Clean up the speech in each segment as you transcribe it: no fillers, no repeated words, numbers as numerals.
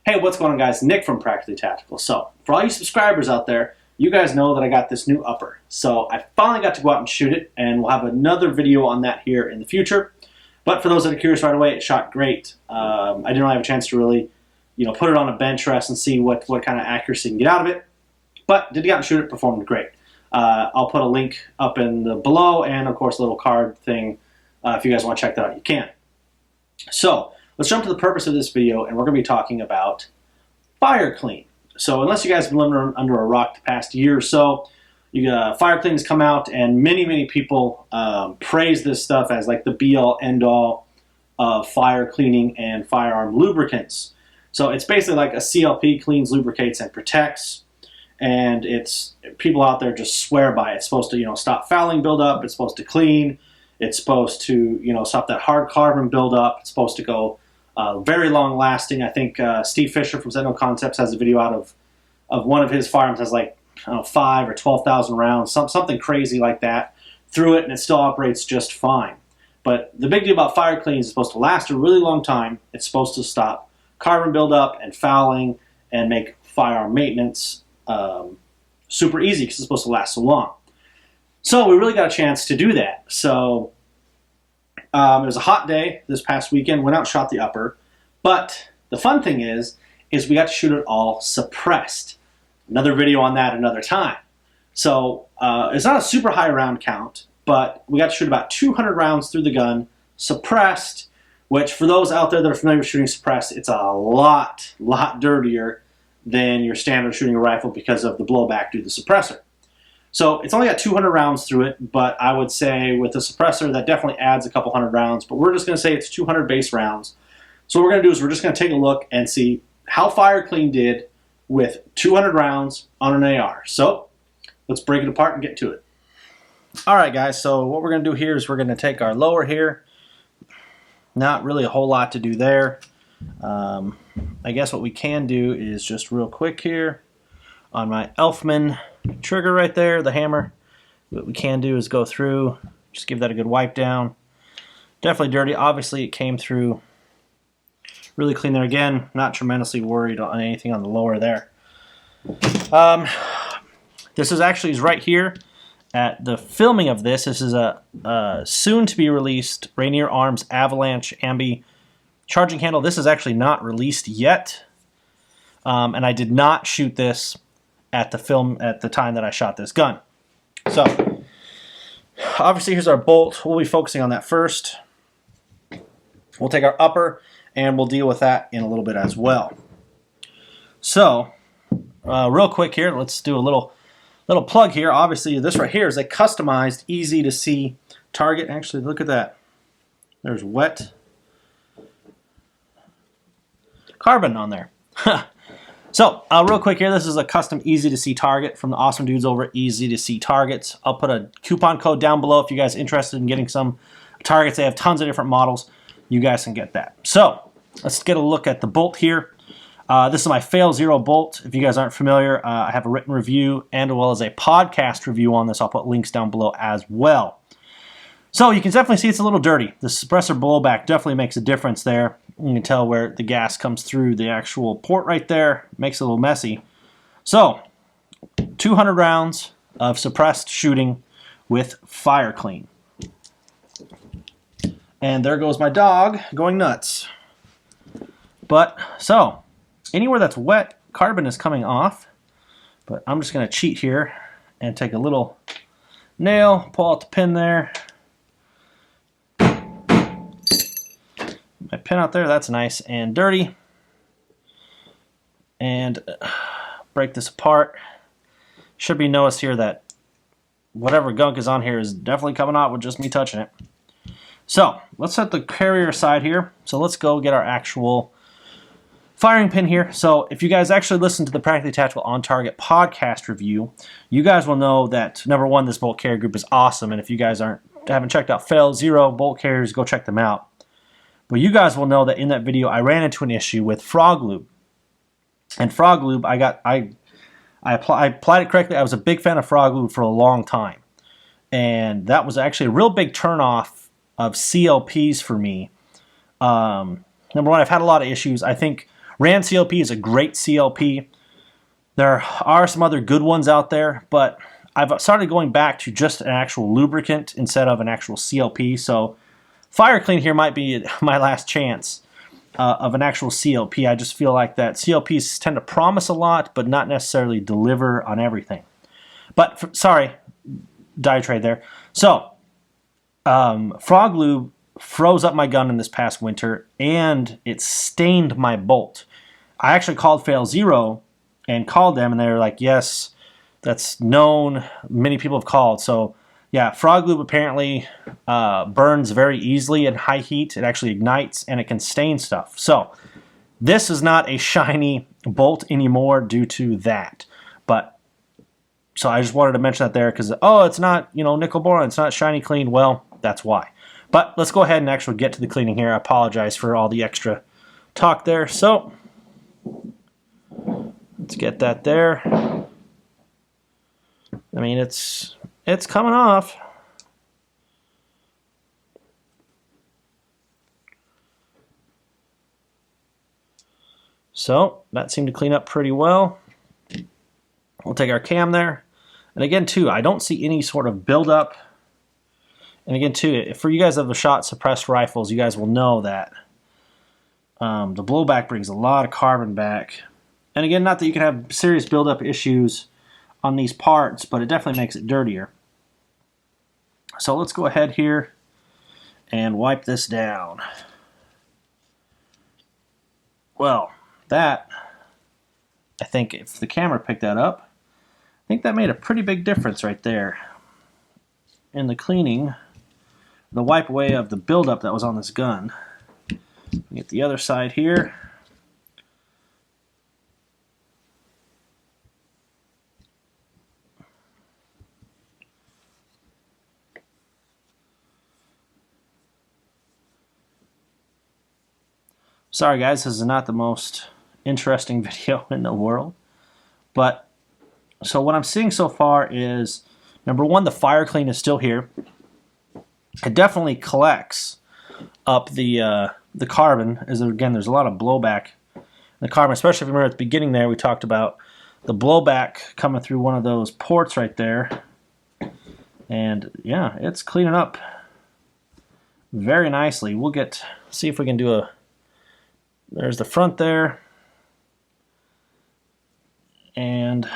Hey, what's going on, guys? Nick from Practically Tactical. So, for all you subscribers out there, you guys know that I got this new upper. So, I finally got to go out and shoot it, and we'll have another video on that here in the future. But for those that are curious right away, it shot great. I didn't really have a chance to really, put it on a bench rest and see what kind of accuracy you can get out of it. But did get out and shoot it, performed great. I'll put a link up in the below, and of course a little card thing. If you guys want to check that out, you can. So, let's jump to the purpose of this video, and we're going to be talking about fire clean. So unless you guys have been living under a rock the past year or so, fire clean has come out, and many people praise this stuff as like the be-all, end-all of fire cleaning and firearm lubricants. So it's basically like a CLP, cleans, lubricates, and protects. And people out there just swear by it. It's supposed to stop fouling buildup. It's supposed to clean. It's supposed to stop that hard carbon buildup. It's supposed to go very long lasting. I think Steve Fisher from Sentinel Concepts has a video out of one of his firearms has like 5,000 or 12,000 rounds, something crazy like that through it, and it still operates just fine. But the big deal about fire clean is it's supposed to last a really long time. It's supposed to stop carbon buildup and fouling and make firearm maintenance super easy because it's supposed to last so long. So we really got a chance to do that. So it was a hot day this past weekend. Went out and shot the upper. But the fun thing is we got to shoot it all suppressed. Another video on that another time. So it's not a super high round count, but we got to shoot about 200 rounds through the gun, suppressed, which for those out there that are familiar with shooting suppressed, it's a lot dirtier than your standard shooting a rifle because of the blowback due to the suppressor. So it's only got 200 rounds through it, but I would say with the suppressor that definitely adds a couple hundred rounds, but we're just going to say it's 200 base rounds. So what we're going to do is we're just going to take a look and see how fire clean did with 200 rounds on an AR. So let's break it apart and get to it. Alright guys, so what we're going to do here is we're going to take our lower here. Not really a whole lot to do there. I guess what we can do is just real quick here on my Elfman trigger right there, the hammer. What we can do is go through, just give that a good wipe down. Definitely dirty. Obviously it came through really clean there. Again, not tremendously worried on anything on the lower there. This is actually right here at the filming of this. This is a soon to be released Rainier Arms Avalanche Ambi charging handle. This is actually not released yet. And I did not shoot this at the time that I shot this gun. So obviously here's our bolt. We'll be focusing on that first. We'll take our upper and we'll deal with that in a little bit as well. So real quick here, let's do a little plug here. Obviously this right here is a customized, easy to see target. Actually, look at that. There's wet carbon on there. So, real quick here, this is a custom easy to see target from the awesome dudes over at Easy to See Targets. I'll put a coupon code down below if you guys are interested in getting some targets. They have tons of different models. You guys can get that. So, let's get a look at the bolt here. This is my Fail Zero bolt. If you guys aren't familiar, I have a written review and as well as a podcast review on this. I'll put links down below as well. So, you can definitely see it's a little dirty. The suppressor blowback definitely makes a difference there. You can tell where the gas comes through the actual port right there. Makes it a little messy. So, 200 rounds of suppressed shooting with fire clean. And there goes my dog going nuts. But, so, anywhere that's wet, carbon is coming off. But I'm just going to cheat here and take a little nail, pull out the pin there. My pin out there, that's nice and dirty. And break this apart. Should be noticed here that whatever gunk is on here is definitely coming out with just me touching it. So, let's set the carrier aside here. So let's go get our actual firing pin here. So if you guys actually listen to the Practically Tactical On Target podcast review, you guys will know that, number one, this bolt carrier group is awesome. And if you guys haven't checked out Fail Zero bolt carriers, go check them out. But you guys will know that in that video, I ran into an issue with Frog Lube. And Frog Lube, I applied it correctly. I was a big fan of Frog Lube for a long time. And that was actually a real big turnoff of CLPs for me. Number one, I've had a lot of issues. I think Rand CLP is a great CLP. There are some other good ones out there, but I've started going back to just an actual lubricant instead of an actual CLP. So Fire Clean here might be my last chance of an actual CLP. I just feel like that CLPs tend to promise a lot, but not necessarily deliver on everything. But sorry, diatribe there. So Frog Lube froze up my gun in this past winter, and it stained my bolt. I actually called Fail Zero and called them, and they were like, yes, that's known. Many people have called. So yeah, Frog Lube apparently burns very easily at high heat. It actually ignites, and it can stain stuff. So this is not a shiny bolt anymore due to that. But so I just wanted to mention that there because, oh, it's not, nickel boron, it's not shiny clean. Well, that's why. But let's go ahead and actually get to the cleaning here. I apologize for all the extra talk there. So let's get that there. I mean, it's coming off. So that seemed to clean up pretty well. We'll take our cam there. And again, too, I don't see any sort of buildup. And again, too, for you guys that have shot suppressed rifles, you guys will know that the blowback brings a lot of carbon back. And again, not that you can have serious buildup issues on these parts, but it definitely makes it dirtier. So let's go ahead here and wipe this down. Well, that, I think if the camera picked that up, I think that made a pretty big difference right there in the cleaning, the wipe away of the buildup that was on this gun. Get the other side here. Sorry guys, this is not the most interesting video in the world, but so what I'm seeing so far is, number one, the Fire Clean is still here. It definitely collects up the carbon, as again, there's a lot of blowback in the carbon, especially if you remember at the beginning there, we talked about the blowback coming through one of those ports right there. And yeah, it's cleaning up very nicely. We'll see if we can do there's the front there. And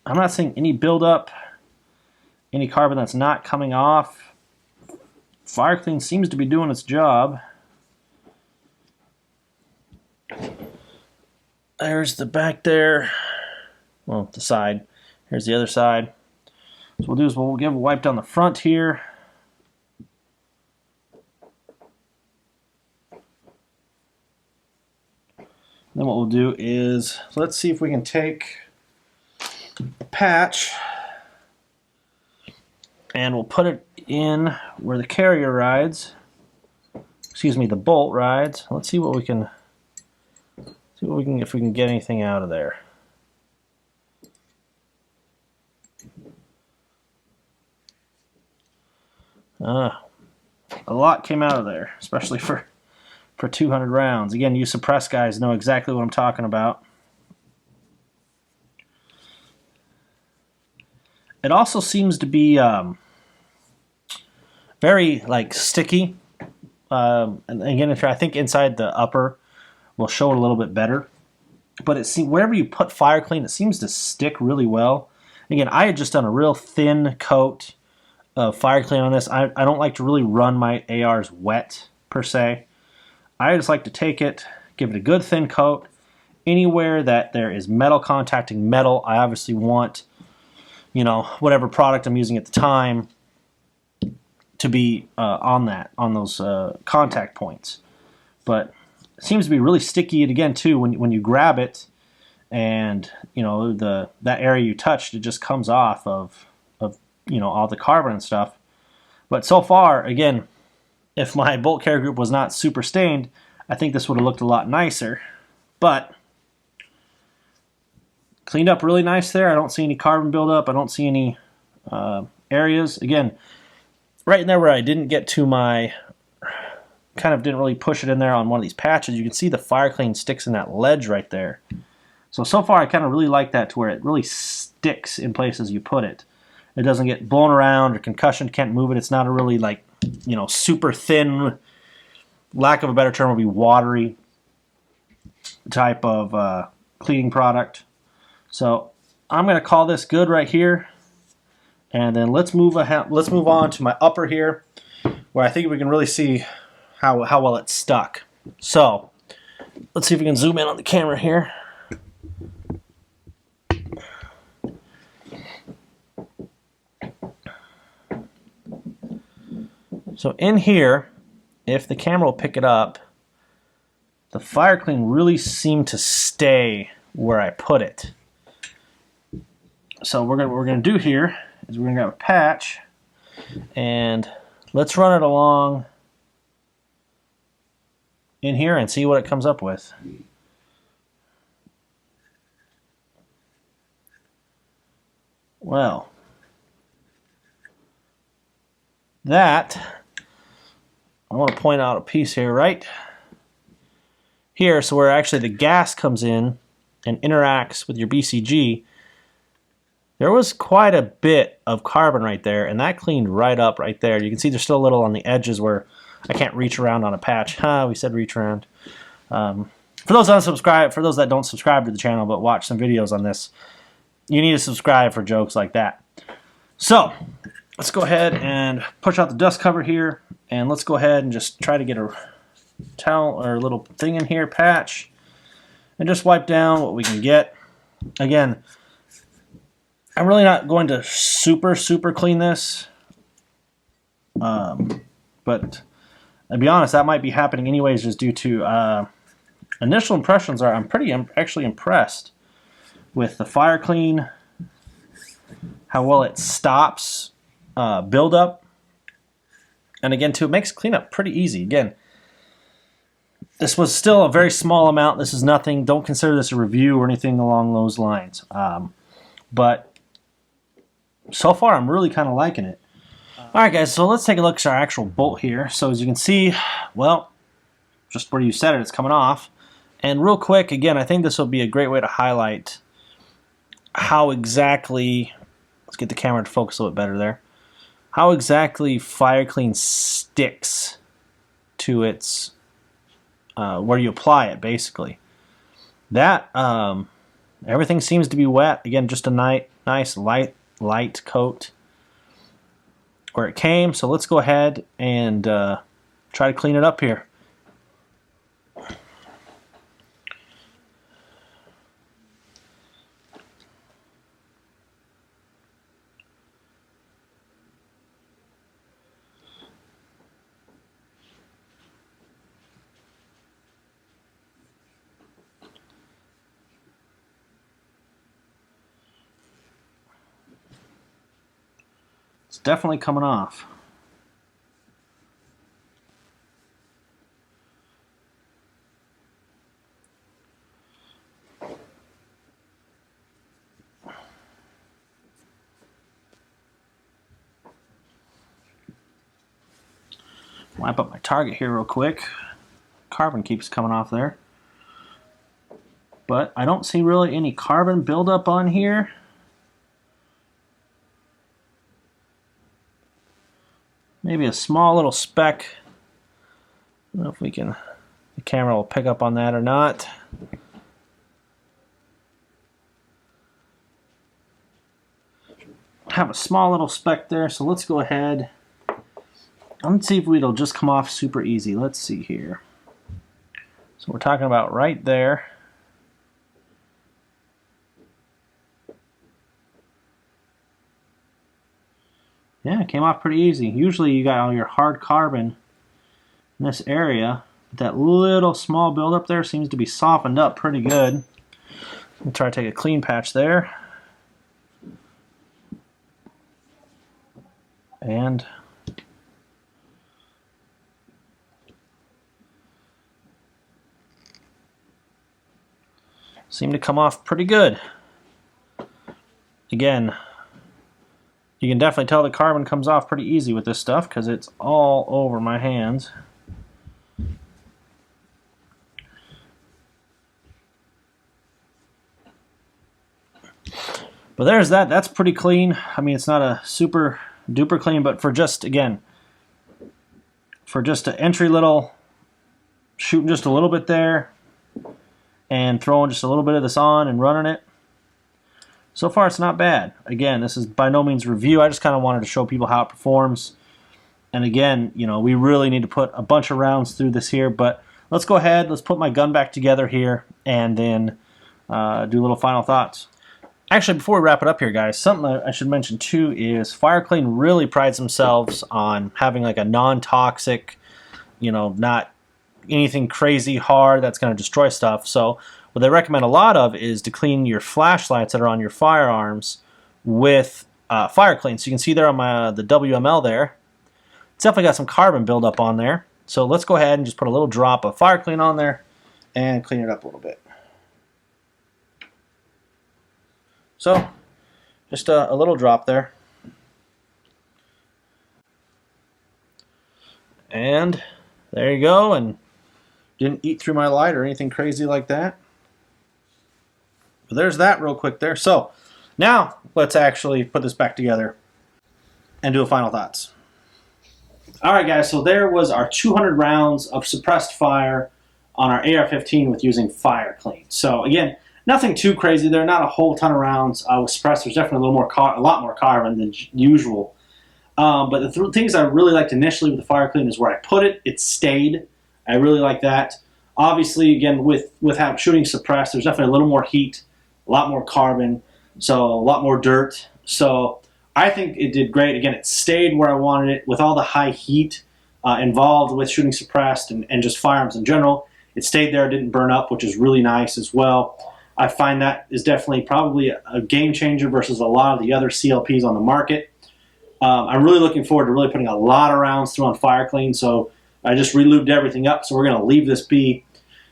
I'm not seeing any buildup, any carbon that's not coming off. Fire Clean seems to be doing its job. There's the back there. Well, the side. Here's the other side. So what we'll do is we'll give a wipe down the front here. Then what we'll do is, let's see if we can take a patch and we'll put it in where the carrier rides. Excuse me, the bolt rides. Let's see what we can if we can get anything out of there. A lot came out of there, especially for 200 rounds. Again, you suppress guys know exactly what I'm talking about. It also seems to be very sticky. And again, I think inside the upper will show it a little bit better. But wherever you put Fire Clean, it seems to stick really well. Again, I had just done a real thin coat of Fire Clean on this. I don't like to really run my ARs wet per se. I just like to take it, give it a good thin coat. Anywhere that there is metal contacting metal, I obviously want, whatever product I'm using at the time to be on those contact points. But it seems to be really sticky. And again, too, when you grab it, and that area you touched, it just comes off of all the carbon and stuff. But so far, again, if my bolt carrier group was not super stained, I think this would have looked a lot nicer. But cleaned up really nice there. I don't see any carbon buildup. I don't see any areas. Again, right in there where I didn't get to my kind of didn't really push it in there on one of these patches. You can see the Fire Clean sticks in that ledge right there. So far I kind of really like that to where it really sticks in places you put it. It doesn't get blown around or concussion, can't move it. It's not a really like, you know, super thin, lack of a better term would be watery type of cleaning product. So I'm going to call this good right here. And then let's move on to my upper here, where I think we can really see how well it's stuck. So let's see if we can zoom in on the camera here. So in here, if the camera will pick it up, the Fire Clean really seemed to stay where I put it. So what we're gonna do here is we're gonna grab a patch and let's run it along in here and see what it comes up with. Well, that, I want to point out a piece here, right here, so where actually the gas comes in and interacts with your BCG, there was quite a bit of carbon right there, and that cleaned right up right there. You can see there's still a little on the edges where I can't reach around on a patch. We said reach around. For those that don't subscribe to the channel but watch some videos on this, you need to subscribe for jokes like that. So let's go ahead and push out the dust cover here, and let's go ahead and just try to get a towel or a little thing in here, patch, and just wipe down what we can get. Again, I'm really not going to super clean this, but I'll be honest, that might be happening anyways just due to initial impressions are I'm actually impressed with the Fire Clean, how well it stops buildup, and again too, it makes cleanup pretty easy. Again, this was still a very small amount. This is nothing. Don't consider this a review or anything along those lines. But so far, I'm really kind of liking it. All right, guys, so let's take a look at our actual bolt here. So as you can see, well, just where you set it, it's coming off. And real quick, again, I think this will be a great way to highlight how exactly, let's get the camera to focus a little bit better there, how exactly Fire Clean sticks to its, where you apply it, basically. That, everything seems to be wet. Again, just a nice light coat where it came. So let's go ahead and try to clean it up here. It's definitely coming off. Wipe up my target here real quick. Carbon keeps coming off there. But I don't see really any carbon buildup on here. Maybe a small little speck. I don't know if the camera will pick up on that or not. Have a small little speck there, so let's go ahead. Let's see if it'll just come off super easy. Let's see here. So we're talking about right there. Yeah, it came off pretty easy. Usually you got all your hard carbon in this area. But that little small buildup there seems to be softened up pretty good. I'll try to take a clean patch there. And seem to come off pretty good. Again, you can definitely tell the carbon comes off pretty easy with this stuff because it's all over my hands. But there's that. That's pretty clean. I mean, it's not a super duper clean, but for just, again, for just an entry little, shooting just a little bit there and throwing just a little bit of this on and running it, so far it's not bad. Again, this is by no means review. I just kind of wanted to show people how it performs. And again, you know, we really need to put a bunch of rounds through this here, but let's go ahead, let's put my gun back together here and then do a little final thoughts. Actually, before we wrap it up here, guys, something I should mention too is FireClean really prides themselves on having like a non-toxic, you know, not anything crazy hard that's going to destroy stuff. So what they recommend a lot of is to clean your flashlights that are on your firearms with FireClean. So you can see there on the WML there, it's definitely got some carbon buildup on there. So let's go ahead and just put a little drop of FireClean on there and clean it up a little bit. So, just a little drop there. And there you go, and didn't eat through my light or anything crazy like that. But there's that real quick there. So, now let's actually put this back together and do a final thoughts. Alright guys, so there was our 200 rounds of suppressed fire on our AR-15 with using FireClean. So again, nothing too crazy there, not a whole ton of rounds with suppressed. There's definitely a lot more carbon than usual. But the things I really liked initially with the FireClean is where I put it. It stayed. I really like that. Obviously, again, with shooting suppressed, there's definitely a little more heat, a lot more carbon, so a lot more dirt. So I think it did great. Again, it stayed where I wanted it with all the high heat involved with shooting suppressed and just firearms in general. It stayed there, didn't burn up, which is really nice as well. I find that is definitely probably a game changer versus a lot of the other CLPs on the market. I'm really looking forward to really putting a lot of rounds through on FireClean, so I just relubed everything up, so we're going to leave this be.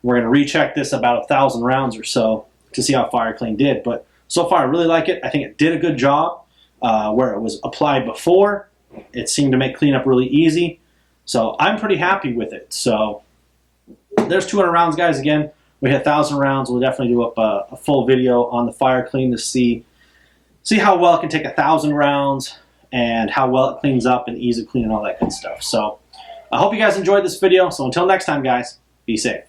We're going to recheck this about 1,000 rounds or so to see how FireClean did. But so far, I really like it. I think it did a good job where it was applied before. It seemed to make cleanup really easy. So I'm pretty happy with it. So there's 200 rounds, guys. Again, we hit 1,000 rounds. We'll definitely do up a full video on the FireClean to see how well it can take 1,000 rounds and how well it cleans up and ease of cleaning, all that good stuff. So I hope you guys enjoyed this video. So until next time, guys, be safe.